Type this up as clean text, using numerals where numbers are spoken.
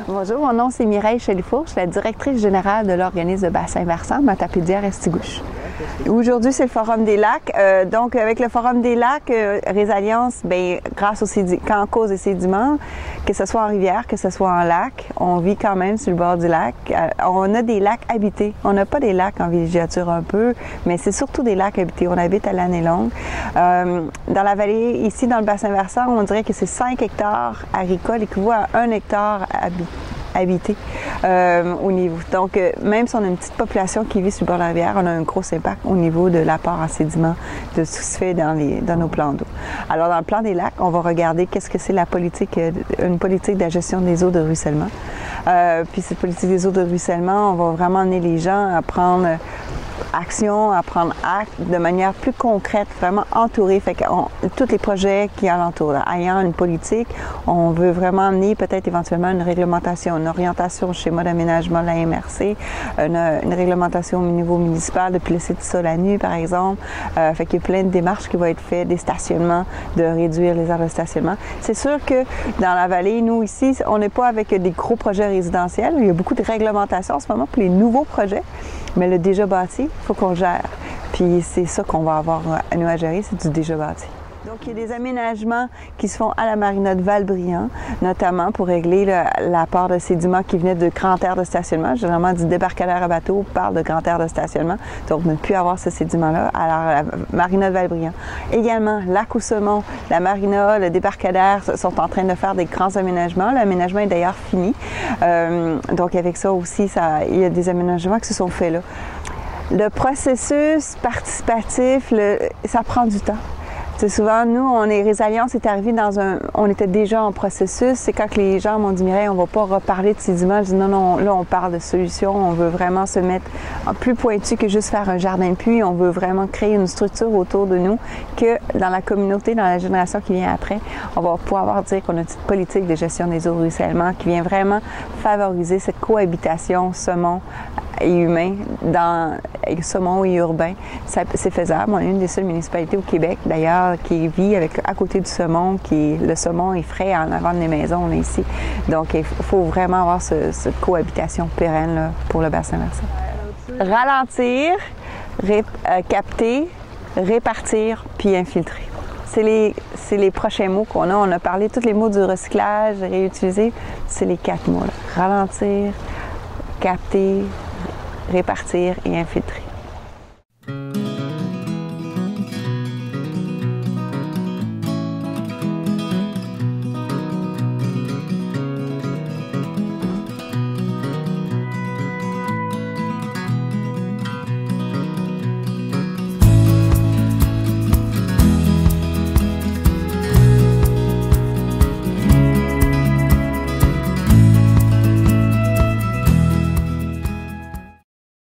Bonjour, mon nom c'est Mireille Chalifour, je suis la directrice générale de l'organisme de bassin versant Matapédière-Estigouche. Aujourd'hui, c'est le Forum des lacs. Donc, avec le Forum des lacs, Résilience, grâce aux causes des sédiments, que ce soit en rivière, que ce soit en lac, on vit quand même sur le bord du lac. On a des lacs habités. On n'a pas des lacs en villégiature un peu, mais c'est surtout des lacs habités. On habite à l'année longue. Dans la vallée, ici, dans le bassin versant, on dirait que c'est 5 hectares agricoles équivaut à 1 hectare habité au niveau. Donc, même si on a une petite population qui vit sur le bord de la rivière, on a un gros impact au niveau de l'apport en sédiments de tout ce qui se fait dans nos plans d'eau. Alors, dans le plan des lacs, on va regarder qu'est-ce que c'est une politique de la gestion des eaux de ruissellement. Puis cette politique des eaux de ruissellement, on va vraiment amener les gens à prendre action, à prendre acte de manière plus concrète, vraiment entourée. Fait que tous les projets qui alentourent, ayant une politique, on veut vraiment amener peut-être éventuellement une réglementation, une orientation au schéma d'aménagement de la MRC, une réglementation au niveau municipal depuis le site sol à nu, par exemple. Fait qu'il y a plein de démarches qui vont être faites, des stationnements, de réduire les aires de stationnement. C'est sûr que dans la vallée, nous ici, on n'est pas avec des gros projets résidentiels. Il y a beaucoup de réglementations en ce moment pour les nouveaux projets, mais le déjà bâti, il faut qu'on gère. Puis c'est ça qu'on va avoir à nous à gérer, c'est du déjà bâti. Donc, il y a des aménagements qui se font à la marina de Val-Brillant, notamment pour régler l'apport de sédiments qui venaient de grands aires de stationnement. Généralement, du débarcadère à bateau parle de grands aires de stationnement. Donc, ne plus avoir ce sédiment-là. Alors, la marina de Val-Brillant. Également, Lac-aux-Saumons, la marina, le débarcadère sont en train de faire des grands aménagements. L'aménagement est d'ailleurs fini. Donc, avec ça aussi, il y a des aménagements qui se sont faits là. Le processus participatif, ça prend du temps. C'est souvent, nous, Résilience est arrivé on était déjà en processus. C'est quand les gens m'ont dit, Mireille, on va pas reparler de sédiments. Je dis, non, là, on parle de solutions. On veut vraiment se mettre plus pointu que juste faire un jardin de pluie. On veut vraiment créer une structure autour de nous que dans la communauté, dans la génération qui vient après, on va pouvoir dire qu'on a une petite politique de gestion des eaux de ruissellement qui vient vraiment favoriser cette cohabitation saumon et humain, saumon et urbain. C'est faisable. On est une des seules municipalités au Québec, d'ailleurs, qui vit à côté du saumon, le saumon est frais en avant des maisons, là, ici. Donc, il faut vraiment avoir cette cohabitation pérenne là, pour le bassin versant. Ralentir, capter, répartir, puis infiltrer. C'est les prochains mots qu'on a. On a parlé tous les mots du recyclage, réutiliser. C'est les 4 mots. Là. Ralentir, capter, répartir et infiltrer.